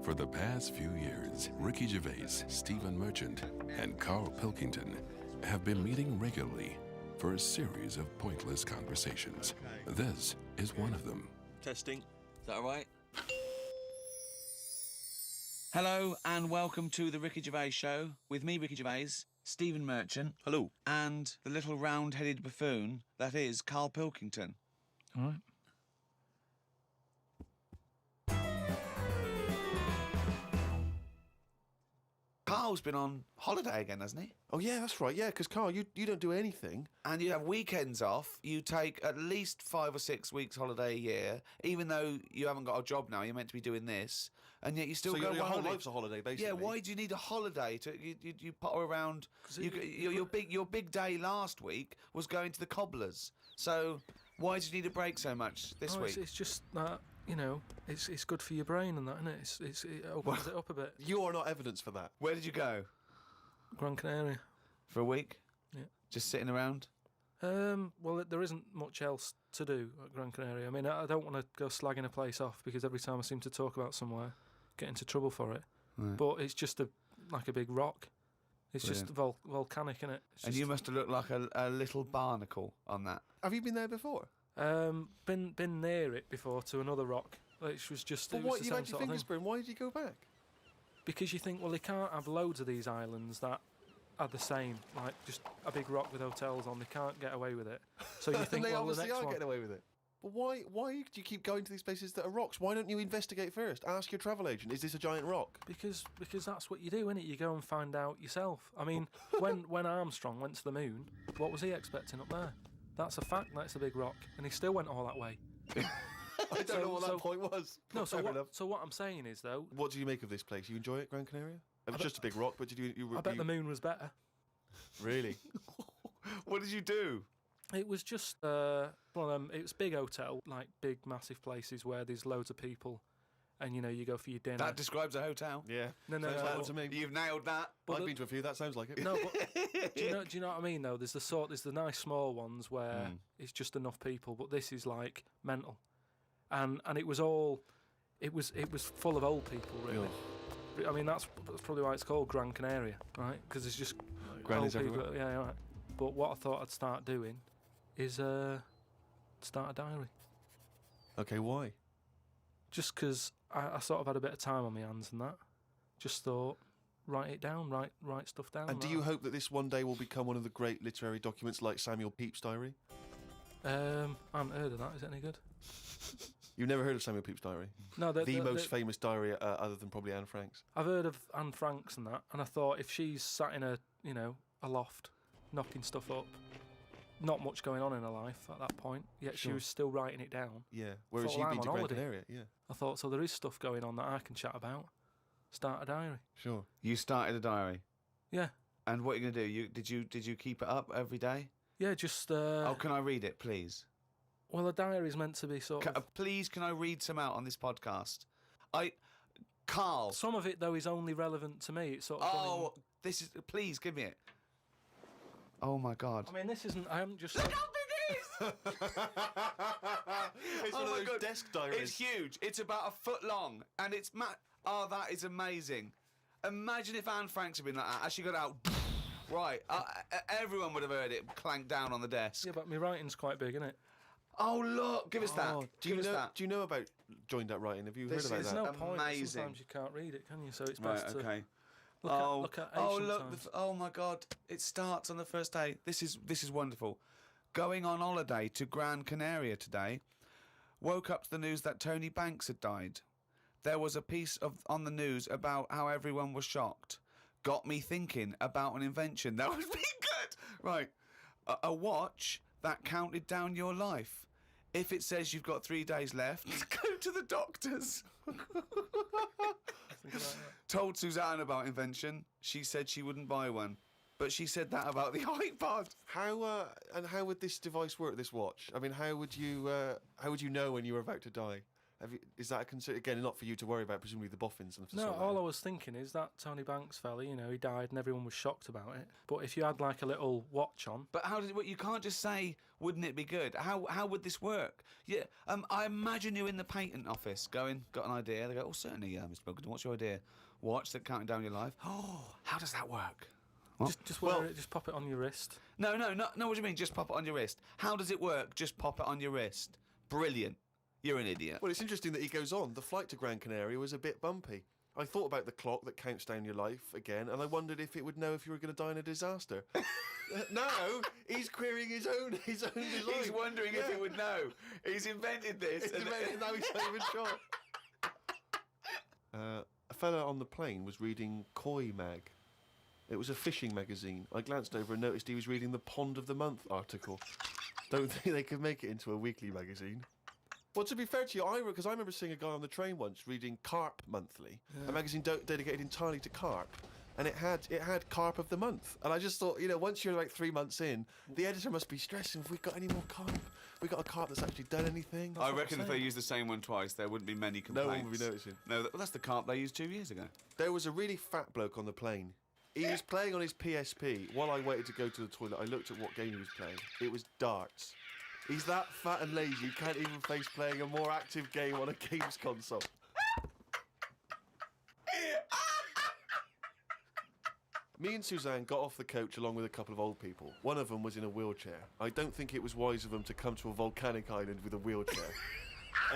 For the past few years, Ricky Gervais, Stephen Merchant, and Karl Pilkington have been meeting regularly for a series of pointless conversations. This is one of them. Testing. Is that all right? Hello and welcome to the Ricky Gervais Show with me, Ricky Gervais, Stephen Merchant. Hello. And the little round-headed buffoon that is Karl Pilkington. All right. Karl's been on holiday again, hasn't he? Oh, yeah, that's right. Yeah, because, Karl, you don't do anything. And you have weekends off. You take at least 5 or 6 weeks holiday a year, even though you haven't got a job now. You're meant to be doing this, and yet you still go. So your on whole holiday. life's a holiday, basically. Yeah. Why do you need a holiday? You potter around. Your big day last week was going to the cobblers. So why do you need a break so much this week? It's just that, you know, it's good for your brain and that, isn't it? It opens it up a bit. You are not evidence for that. Where did you go? Gran Canaria. For a week? Yeah. Just sitting around? Well, there isn't much else to do at Gran Canaria. I mean, I don't want to go slagging a place off because every time I seem to talk about somewhere, get into trouble for it. Right. But it's just like a big rock. It's Brilliant. just volcanic, isn't it? And you must have looked like a little barnacle on that. Have you been there before? Been near it before to another rock, which was just. But what, you had your fingers burned? Why did you go back? Because you think, well, they can't have loads of these islands that are the same, like just a big rock with hotels on. They can't get away with it. So you think, they well, obviously the next are one. getting away with it. But why do you keep going to these places that are rocks? Why don't you investigate first? Ask your travel agent, is this a giant rock? Because that's what you do, innit? You go and find out yourself. I mean, when Armstrong went to the moon, what was he expecting up there? That's a fact. That's a big rock, and he still went all that way. I don't know what that point was. No, so what I'm saying is, though... What do you make of this place? You enjoy it, Gran Canaria? It was just a big rock, but did you... I bet the moon was better. Really? What did you do? It was just one of them... It was a big hotel, like big, massive places where there's loads of people, and, you know, you go for your dinner. That describes a hotel. Yeah. No, sounds like that to me. You've nailed that. I've been to a few, that sounds like it. No, but do you know what I mean, though? There's the nice small ones where it's just enough people, but this is, like, mental. And it was all... It was full of old people, really. Oh. I mean, that's probably why it's called Gran Canaria, right? Because it's just Grannies old people. everywhere. Yeah, right. But what I thought I'd start doing is start a diary. Okay, why? Just because I sort of had a bit of time on my hands and that. Just thought, write it down, write stuff down. And do you hope that this one day will become one of the great literary documents like Samuel Pepys' diary? I haven't heard of that. Is it any good? You've never heard of Samuel Pepys' diary? No, the most famous diary other than probably Anne Frank's. I've heard of Anne Frank's and that, and I thought if she's sat in a loft, knocking stuff up, not much going on in her life at that point, yet she was still writing it down. Yeah, whereas you've been to Gran Canaria, yeah. I thought, so there is stuff going on that I can chat about. Start a diary. Sure. You started a diary? Yeah. And what are you going to do? Did you keep it up every day? Yeah, just... can I read it, please? Well, a diary is meant to be sort of... Please, can I read some out on this podcast? Karl... Some of it, though, is only relevant to me. It's sort of... this is... Please, give me it. Oh, my God. I mean, this isn't... I haven't just... Look how big it is! It's one of those desk diaries. It's huge. It's about a foot long. And it's... that is amazing. Imagine if Anne Frank had been like that. As she got out... Right. Everyone would have heard it clank down on the desk. Yeah, but my writing's quite big, isn't it? Oh, look. Give us that. Do you know about joined up writing? Have you heard about There's that? no point. Amazing. Sometimes you can't read it, can you? So it's best to... Okay. Look at ancient times. Oh my God! It starts on the first day. This is wonderful. Going on holiday to Gran Canaria today. Woke up to the news that Tony Banks had died. There was a piece on the news about how everyone was shocked. Got me thinking about an invention that was really good. Right, a watch that counted down your life. If it says you've got 3 days left, go to the doctors. Told Suzanne about invention. She said she wouldn't buy one. But she said that about the iPod. How would this device work, this watch? I mean, how would you know when you were about to die? Is that a concern? Again, not for you to worry about, presumably the boffins and No, all I was thinking is that Tony Banks fella, you know, he died and everyone was shocked about it. But if you had like a little watch on... But how did it work? You can't just say, wouldn't it be good? How would this work? Yeah, I imagine you in the patent office going, got an idea. They go, oh, certainly, Mr. Pilkington, what's your idea? Watch that counting down your life. Oh, how does that work? Just wear it, just pop it on your wrist. No, what do you mean, just pop it on your wrist? How does it work, just pop it on your wrist? Brilliant. You're an idiot. Well, it's interesting that he goes on. The flight to Gran Canaria was a bit bumpy. I thought about the clock that counts down your life again, and I wondered if it would know if you were going to die in a disaster. Now he's querying his own design. He's wondering if it would know. He's invented this. Now he's not even sure. A fella on the plane was reading Koi Mag. It was a fishing magazine. I glanced over and noticed he was reading the Pond of the Month article. Don't think they could make it into a weekly magazine. Well, to be fair to you, because I remember seeing a guy on the train once reading Carp Monthly, a magazine dedicated entirely to carp, and it had Carp of the Month. And I just thought, you know, once you're like 3 months in, the editor must be stressing. Have we got any more carp? We got a carp that's actually done anything? I reckon if they used the same one twice, there wouldn't be many complaints. No one would be noticing. No, that's the carp they used 2 years ago. There was a really fat bloke on the plane. He was playing on his PSP. While I waited to go to the toilet, I looked at what game he was playing. It was darts. He's that fat and lazy, you can't even face playing a more active game on a games console. Me and Suzanne got off the coach along with a couple of old people. One of them was in a wheelchair. I don't think it was wise of them to come to a volcanic island with a wheelchair.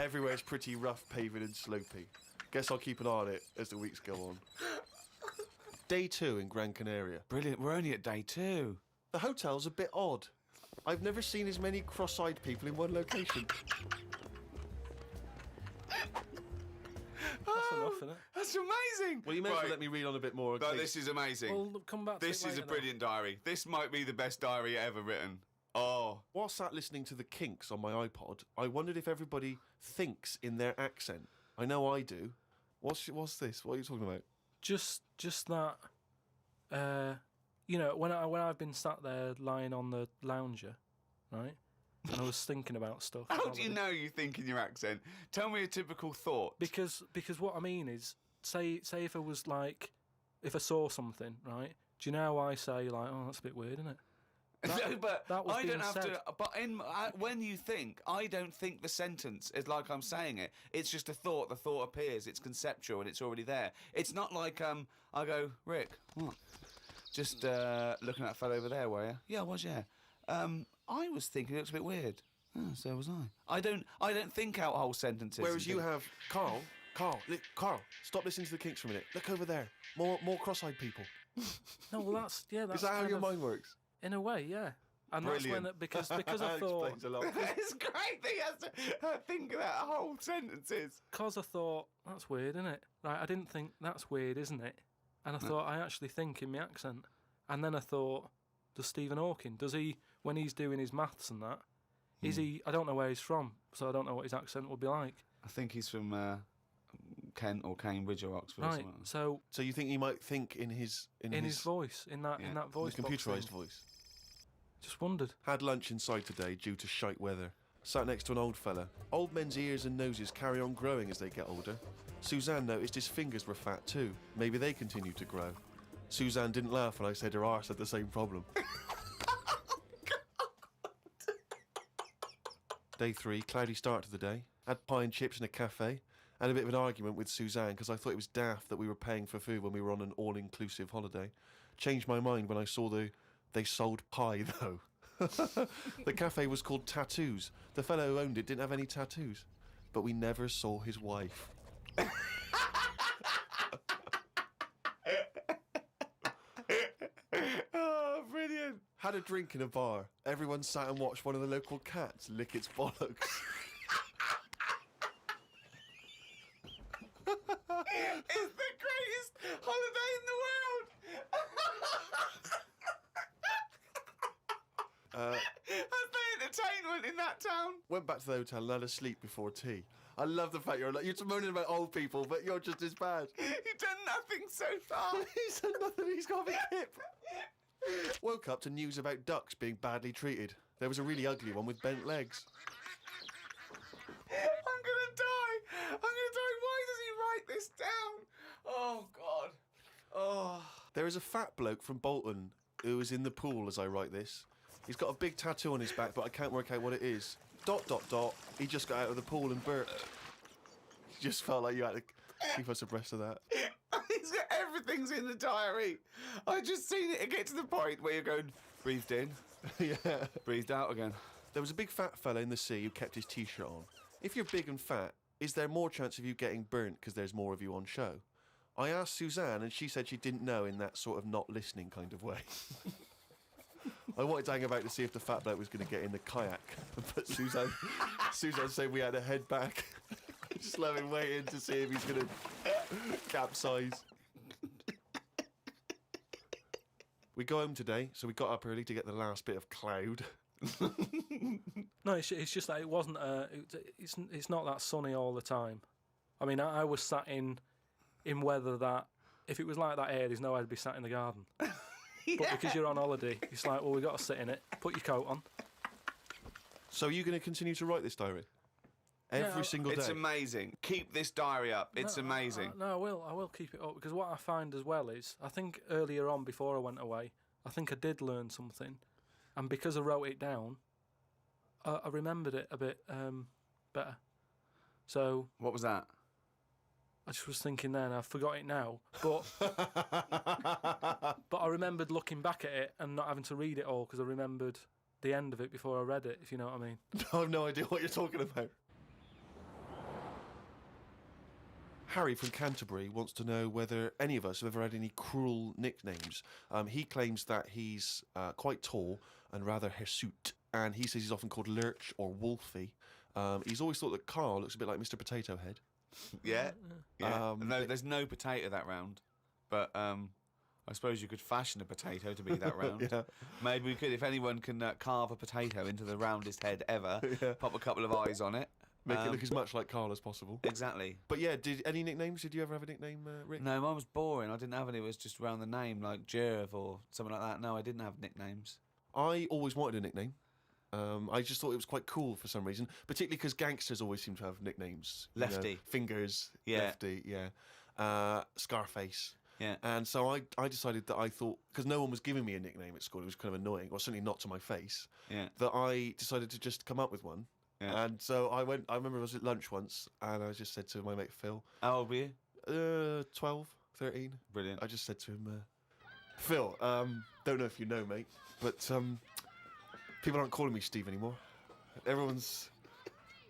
Everywhere's pretty rough paving and slopey. Guess I'll keep an eye on it as the weeks go on. Day 2 in Gran Canaria. Brilliant, we're only at day 2. The hotel's a bit odd. I've never seen as many cross-eyed people in one location. That's enough, isn't it? That's amazing. Well, you may as well let me read on a bit more. No, this is amazing. We'll come back to This it is a later, brilliant diary. This might be the best diary ever written. Oh. While sat listening to the Kinks on my iPod, I wondered if everybody thinks in their accent. I know I do. What's this? What are you talking about? Just that, you know, when I've been sat there lying on the lounger, right, and I was thinking about stuff. How do you know you think in your accent? Tell me a typical thought. Because what I mean is, say if I was like, if I saw something, right? Do you know how I say like, oh, that's a bit weird, isn't it? No, but that was I don't have said. to. But when you think, I don't think the sentence is like I'm saying it. It's just a thought. The thought appears. It's conceptual and it's already there. It's not like I go, Rick, what? Just looking at that fellow over there, were you? Yeah, I was. Yeah. I was thinking it looks a bit weird. Oh, so was I. I don't think out whole sentences. Whereas you have Karl, stop listening to the Kinks for a minute. Look over there. More cross-eyed people. No, well that's Is that how your mind works? In a way, yeah. And Brilliant. that's when because I thought explains a lot. It's great that he has to think about whole sentences. because I thought that's weird, isn't it? Right, I didn't think that's weird, isn't it? And I thought I actually think in my accent. And then I thought, does Stephen Hawking, does he, when he's doing his maths and that, is he? I don't know where he's from, so I don't know what his accent would be like. I think he's from Kent or Cambridge or Oxford. Or Right, something like that. so You think he might think in his voice, in that voice, the box computerised thing. voice? Just wondered. Had lunch inside today due to shite weather. Sat next to an old fella. Old men's ears and noses carry on growing as they get older. Suzanne noticed his fingers were fat too. Maybe they continue to grow. Suzanne didn't laugh when I said her arse had the same problem. Day 3, cloudy start to the day. Had pie and chips in a cafe. Had a bit of an argument with Suzanne because I thought it was daft that we were paying for food when we were on an all-inclusive holiday. Changed my mind when I saw they sold pie though. The cafe was called Tattoos. The fellow who owned it didn't have any tattoos. But we never saw his wife. Oh, brilliant. Had a drink in a bar. Everyone sat and watched one of the local cats lick its bollocks. It's the greatest holiday in the world. That's the entertainment in that town. Went back to the hotel and had a sleep before tea. I love the fact you're moaning about old people, but you're just as bad. You've done nothing so far. He's done nothing, he's got a big hip. Woke up to news about ducks being badly treated. There was a really ugly one with bent legs. I'm gonna die. I'm going to die. Why does he write this down? Oh, God. Oh. There is a fat bloke from Bolton who is in the pool as I write this. He's got a big tattoo on his back, but I can't work out what it is. ... He just got out of the pool and burped. You just felt like you had to keep us abreast of that. He's got everything's in the diary. I just seen it get to the point where you're going, breathed in, Yeah. breathed out again. There was a big fat fella in the sea who kept his T-shirt on. If you're big and fat, is there more chance of you getting burnt because there's more of you on show? I asked Suzanne, and she said she didn't know in that sort of not listening kind of way. I wanted to hang about to see if the fat bloke was going to get in the kayak, but Suzanne said we had to head back. Just let him waiting to see if he's going to capsize. We go home today, so we got up early to get the last bit of cloud. No, it's just that it wasn't. It's not that sunny all the time. I mean, I was sat in weather that if it was like that here, there's no way I'd be sat in the garden. Yeah. But because you're on holiday, it's like, well, we got to sit in it. Put your coat on. So are you going to continue to write this diary? Every single day? It's amazing. Keep this diary up. It's amazing. No, I will keep it up because what I find as well is I think earlier on before I went away, I think I did learn something, and because I wrote it down, I remembered it a bit better. So What was that? I just was thinking then, I forgot it now, but but I remembered looking back at it and not having to read it all because I remembered the end of it before I read it, if you know what I mean. I have no idea what you're talking about. Harry from Canterbury wants to know whether any of us have ever had any cruel nicknames. He claims that he's quite tall and rather hirsute, and he says he's often called Lurch or Wolfie. He's always thought that Karl looks a bit like Mr. Potato Head. Yeah. No, there's no potato that round, but I suppose you could fashion a potato to be that round. Yeah. Maybe we could, if anyone can carve a potato into the roundest head ever, pop a couple of eyes on it. Make it look as much like Karl as possible. Exactly. But yeah, any nicknames? Did you ever have a nickname, Rick? No, mine was boring. I didn't have any. It was just around the name, like Gervais or something like that. No, I didn't have nicknames. I always wanted a nickname. I just thought it was quite cool for some reason, particularly because gangsters always seem to have nicknames. Lefty. You know, Fingers. Yeah. Lefty, yeah. Scarface. Yeah. And so I decided that I thought, because no one was giving me a nickname at school, it was kind of annoying, or certainly not to my face, Yeah. that I decided to just come up with one. Yeah. And so I remember I was at lunch once, and I just said to my mate Phil, How old were you? 12, 13. Brilliant. I just said to him, Phil, don't know if you know, mate, but people aren't calling me Steve anymore. Everyone's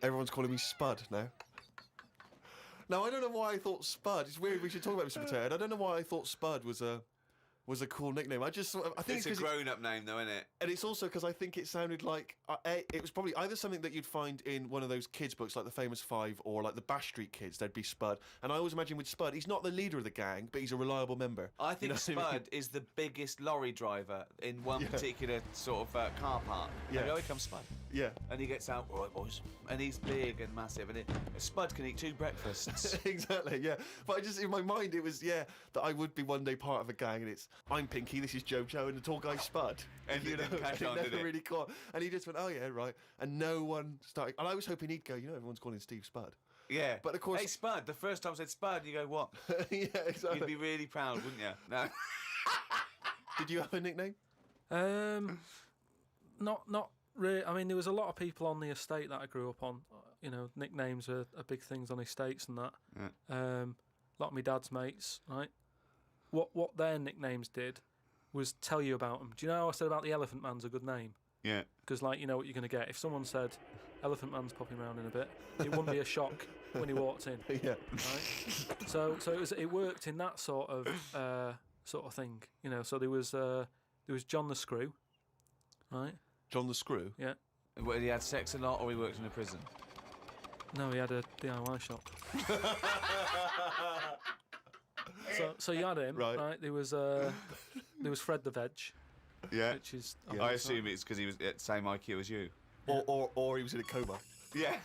calling me Spud now. Now, I don't know why I thought Spud. It's weird. We should talk about Mr. Potato Head. I don't know why I thought Spud was a cool nickname. I think It's a grown-up name, though, isn't it? and it's also because I think it sounded like it was probably either something that you'd find in one of those kids' books, like the Famous Five, or like the Bash Street Kids. There'd be Spud, and I always imagine with Spud, he's not the leader of the gang, but he's a reliable member. I think You know Spud what I mean? is the biggest lorry driver in one particular sort of car park. Yeah. And here comes Spud. Yeah. And he gets out, all right, boys. And he's big and massive. And Spud can eat 2 breakfasts. Exactly, yeah. But I just, in my mind, it was, that I would be one day part of a gang, and it's, I'm Pinky, this is Jojo, and the tall guy Spud. And it didn't catch on, never did it? really caught. And he just went, oh yeah, right. And no one started, and I was hoping he'd go, everyone's calling Steve Spud. Yeah. But of course... Hey, Spud. The first time I said Spud, you go, what? Yeah, exactly. You'd be really proud, wouldn't you? No. Did you have a nickname? Not really. I mean, there was a lot of people on the estate that I grew up on. You know, nicknames are big things on estates and that. Yeah. A lot of my dad's mates, right? What their nicknames did was tell you about them. Do you know how I said about the Elephant Man's a good name? Yeah. Because, like, you know what you're going to get. If someone said, Elephant Man's popping around in a bit, it wouldn't be a shock when he walked in. Yeah. Right? So it worked in that sort of thing. You know, so there was John the Screw, right? John the Screw? Yeah. Well, he had sex a lot, or he worked in a prison? No, he had a DIY shop. So you had him, right? There was Fred the Veg. Yeah. Which is I assume it's because he was at the same IQ as you. Or he was in a coma. Yeah.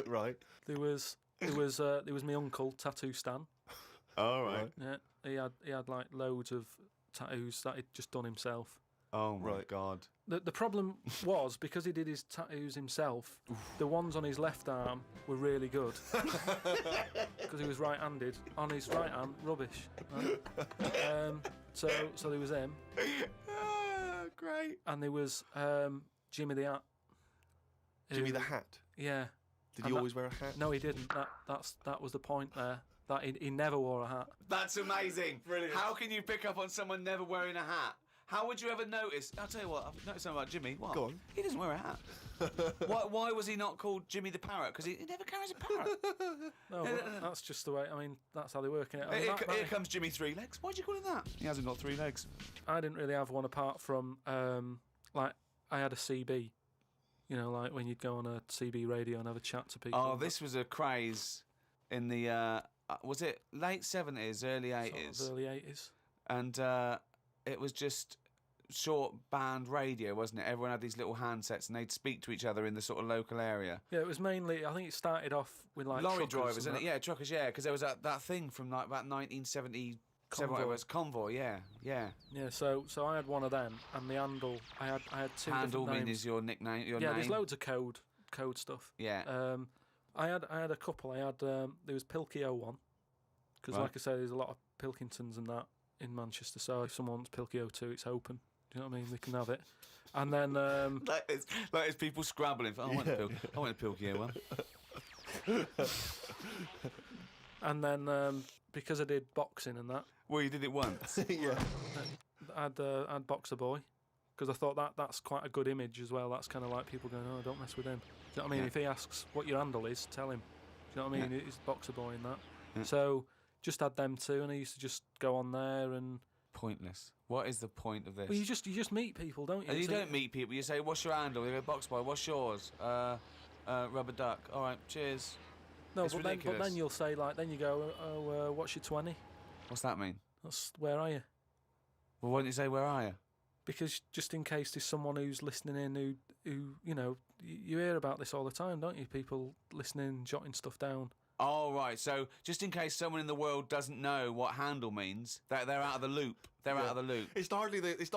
Right. There was my uncle, Tattoo Stan. All right. Yeah. He had like loads of tattoos that he'd just done himself. Oh my Right. God. The problem was, because he did his tattoos himself, the ones on his left arm were really good. Because he was right-handed. On his right hand, rubbish. Right? So there was him. Great. And there was Jimmy the Hat. Jimmy the Hat? Yeah. Did he always wear a hat? No, he didn't. That was the point there. That he never wore a hat. That's amazing. Brilliant. How can you pick up on someone never wearing a hat? How would you ever notice? I'll tell you what, I've noticed something about Jimmy. What? Go on. He doesn't wear a hat. Why was he not called Jimmy the Parrot? Because he never carries a parrot. No, but that's just the way. I mean, that's how they work in it. I mean, Here comes Jimmy Three Legs. Why'd you call him that? He hasn't got 3 legs. I didn't really have one apart from like I had a CB. You know, like when you'd go on a CB radio and have a chat to people. Oh, this was a craze in the was it late 70s, early 80s? Sort of early 80s. And it was just short band radio, wasn't it? Everyone had these little handsets and they'd speak to each other in the sort of local area. Yeah, it was mainly. I think it started off with like lorry truckers drivers, and isn't it? that. Yeah, truckers. Yeah, because there was that thing from like about 1977. Convoy. It was Convoy. Yeah. Yeah, so I had one of them, and the handle. I had 2 Handle different mean names. is your nickname. Your Yeah, name. there's loads of code stuff. Yeah. I had a couple. I had there was Pilkey 01, because Right. like I say, there's a lot of Pilkingtons and that in Manchester. So if someone wants Pilkey 02, it's open. Do you know what I mean? They can have it. And then like it's people scrabbling. For, I want a Pilkey one. and then because I did boxing and that, Well, you did it once. Yeah. I'd Boxer Boy, because I thought that's quite a good image as well. That's kind of like people going, oh, don't mess with him. Do you know what I mean? Yeah. If he asks what your handle is, tell him. Do you know what I mean? It's Boxer Boy and that. Yeah. So just had them 2, and I used to just go on there and. Pointless. What is the point of this? Well, you just meet people, don't you? And you So- don't meet people. You say, "What's your handle?" They go, "Box Boy." What's yours? Rubber duck. All right, cheers. No, It's but then ridiculous. you'll say like, then you go, oh, what's your 20? What's that mean? That's where are you? Well, why don't you say, "Where are you"? Because just in case there's someone who's listening in who you know, you hear about this all the time, don't you? People listening, jotting stuff down. Oh, right. So just in case someone in the world doesn't know what handle means, they're out of the loop. They're out of the loop. It's not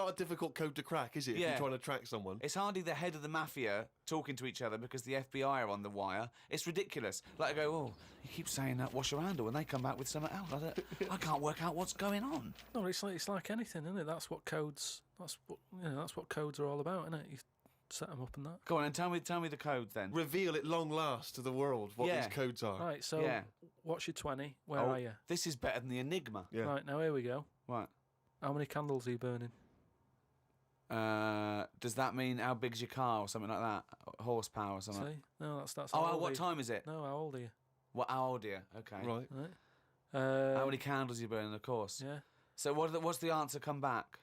a difficult code to crack, is it? If Yeah. you're trying to track someone. It's hardly the head of the mafia talking to each other because the FBI are on the wire. It's ridiculous. Like I go, oh, he keeps saying that, what's your handle? And they come back with something else. I can't work out what's going on. No, it's like anything, isn't it? That's what codes are all about, isn't it? You set them up and that. Go on and tell me the codes then. Reveal at long last to the world what Yeah. these codes are. Right, so Yeah. what's your 20? Where Oh, are you? This is better than the Enigma. Yeah. Right, now here we go. Right. How many candles are you burning? Does that mean how big's your car or something like that? Horsepower or something? See? No, that's Oh, how old what are you? time is it? No, how old are you? What, how old are you? Okay. Right. Right. How many candles are you burning, of course? Yeah. So what's the answer come back?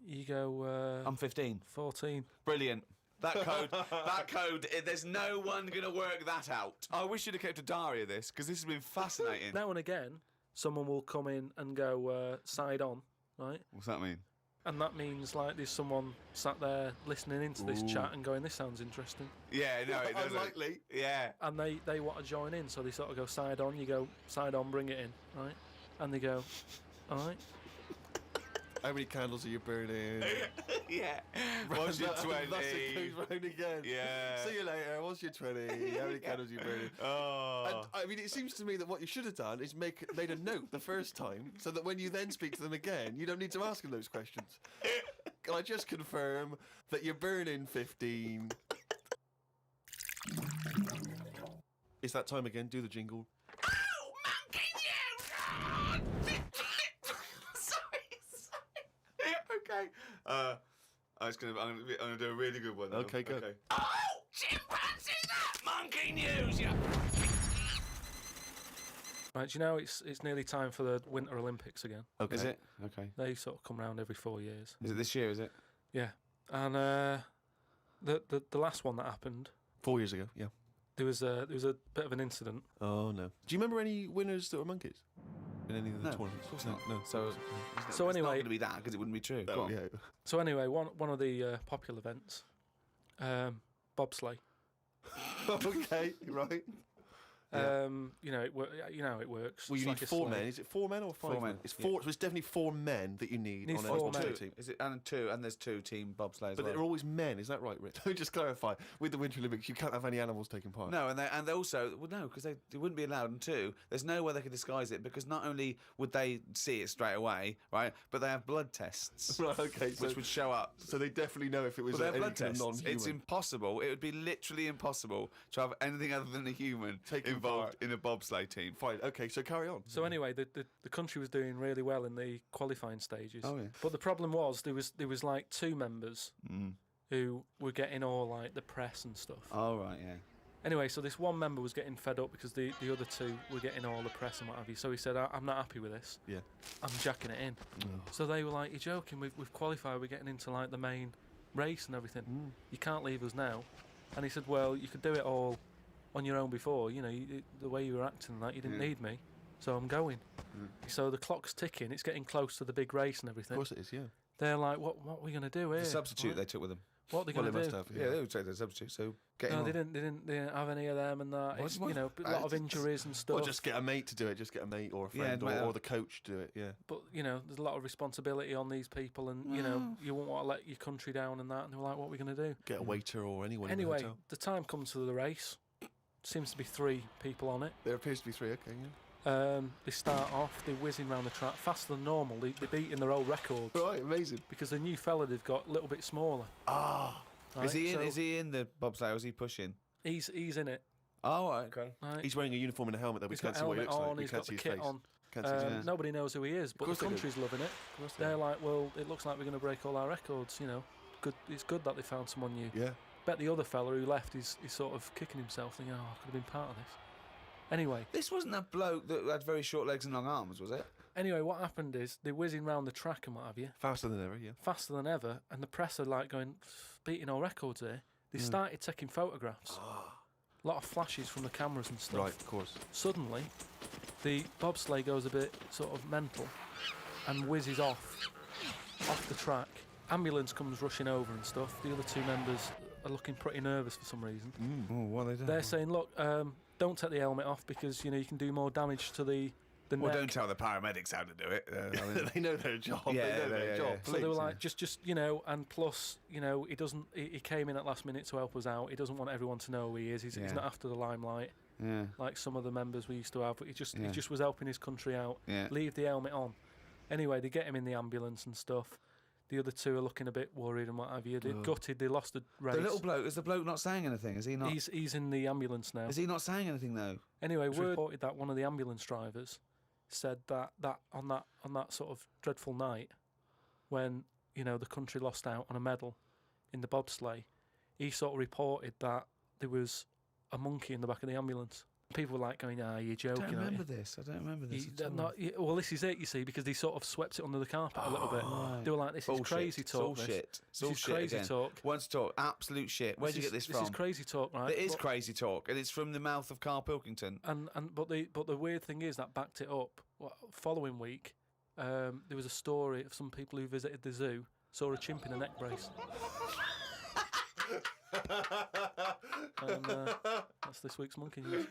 You go. I'm 15. 14. Brilliant. That code, there's no one going to work that out. I wish you'd have kept a diary of this, because this has been fascinating. Now and again, someone will come in and go side on, right? What's that mean? And that means like there's someone sat there listening into this chat and going, this sounds interesting. Yeah, no, it doesn't. Unlikely. Yeah. And they want to join in, so they sort of go side on, you go side on, bring it in, right? And they go, all right. How many candles are you burning? Yeah. What's your 20? That's it goes round again. Yeah. See you later. What's your 20? How many candles are you burning? Oh. And, I mean, it seems to me that what you should have done is made a note the first time, so that when you then speak to them again, you don't need to ask them those questions. Can I just confirm that you're burning 15? It's that time again. Do the jingle. Okay. I'm gonna do a really good one. Now. Okay, go. Oh, chimpanzee, that monkey news, yeah. Right, do you know it's nearly time for the Winter Olympics again? Okay. Is it? Okay. They sort of come round every 4 years. Is it this year? Is it? Yeah. And the last one that happened, 4 years ago, yeah. there was a bit of an incident. Oh, no. Do you remember any winners that were monkeys? In any of the No, tournaments? of course not. No. So So it's anyway- not going to be that because it wouldn't be true. Go Oh, on. yeah. So anyway, one of the popular events, bobsleigh. Okay, right. You know, you know how it works. Well, It's you like need a 4 sleigh. men. Is it 4 men or 5 4 men. men? It's 4. So it's definitely 4 men that you need Need on four a men. team. Is it and two? And there's 2 team bobsleigh as But well. they're always men. Is that right, Rick? Let me just clarify. With the Winter Olympics, you can't have any animals taking part. No, and they also no, because they wouldn't be allowed. And 2, there's no way they could disguise it because not only would they see it straight away, right, but they have blood tests, Right. Okay. So, which would show up. so they definitely know if it was Well, they have any blood kind of tests. non-human. It's impossible. It would be literally impossible to have anything other than a human Taking involved part. in a bobsleigh team. Fine. Okay. So carry on. So anyway, the country was doing really well in the qualifying stages. Oh, yeah. But the problem was there was like 2 members who were getting all like the press and stuff. Oh right, yeah. Anyway, so this one member was getting fed up because the other 2 were getting all the press and what have you. So he said, I'm not happy with this. Yeah. I'm jacking it in. So they were like, you're joking, we've qualified, we're getting into like the main race and everything. You can't leave us now. And he said, well, you could do it all on your own before. You know, the way you were acting and that, you didn't need me. So I'm going. So the clock's ticking, it's getting close to the big race and everything. Of course it is. Yeah. They're like, what are we going to do here? The substitute What they took with them. are they Well, going they to must do? have. Yeah, they would take their substitute. So get him No, on. they didn't have any of them and that. It's, What? you know, a lot of injuries and stuff. Or just get a mate to do it. Just get a mate or a friend Yeah, or the coach to do it. Yeah. But you know, there's a lot of responsibility on these people, and you know, you won't want to let your country down and that. And they were like, "What are we going to do?" Get a waiter or anyone. in the Anyway, hotel. the time comes to the race. Seems to be 3 people on it. There appears to be 3. Okay. Yeah. They start off, they're whizzing around the track faster than normal. They're beating their old records Right. Amazing. because the new fella they've got a little bit smaller. Ah. Right? Is he in? So Is he in the bobsleigh? Or is he pushing? He's in it. Oh, right, okay. Right? He's wearing a uniform and a helmet that we He's got can't see what he helmet looks like. on. We He's can't got see the his kit face. on. Can't see his face. Nobody knows who he is, but the course they do. country's loving it. Of course they They're do. like, well, it looks like we're going to break all our records. You know, good. It's good that they found someone new. Yeah. Bet the other fella who left is sort of kicking himself, thinking, "Oh, I could have been part of this." Anyway, This wasn't that bloke that had very short legs and long arms, was it? what happened is they're whizzing round the track and what have you, Faster than ever. Yeah. faster than ever, and the press are like going, beating all records here. They started taking photographs, a lot of flashes from the cameras and stuff. Right. Of course. Suddenly, the bobsleigh goes a bit sort of mental and whizzes off the track. Ambulance comes rushing over and stuff. The other 2 members are looking pretty nervous for some reason. Oh, what are they doing? They're saying, look, don't take the helmet off because you know you can do more damage to the Well, neck. don't tell the paramedics how to do it. I mean, They know their job. Yeah, they know their yeah, job. yeah. So they were Please. like, just you know, and plus, you know, he came in at last minute to help us out. He doesn't want everyone to know who he is. He's Yeah. not after the limelight yeah. like some of the members we used to have. But he Yeah. just was helping his country out. Yeah. Leave the helmet on. Anyway, they get him in the ambulance and stuff. The other 2 are looking a bit worried and what have you. They're gutted. They lost the race. The little bloke, is the bloke not saying anything? Is he not? He's in the ambulance now. Is he not saying anything though? Anyway, word reported that one of the ambulance drivers said that on that sort of dreadful night when you know the country lost out on a medal in the bobsleigh, he sort of reported that there was a monkey in the back of the ambulance. People were like going, you're I joking. don't aren't remember you? this. I don't remember this. They're at all. well, this is it, you see, because they sort of swept it under the carpet a little bit. right. They were like, this Bullshit. is crazy It's all talk. This. shit. It's This all is shit crazy again. talk. Once talk, absolute shit. Where'd you get this from? This is crazy talk, right? It is But- crazy talk, and it's from the mouth of Karl Pilkington. But the weird thing is that backed it up. Following week, there was a story of some people who visited the zoo saw a chimp in a neck brace. And that's this week's Monkey News.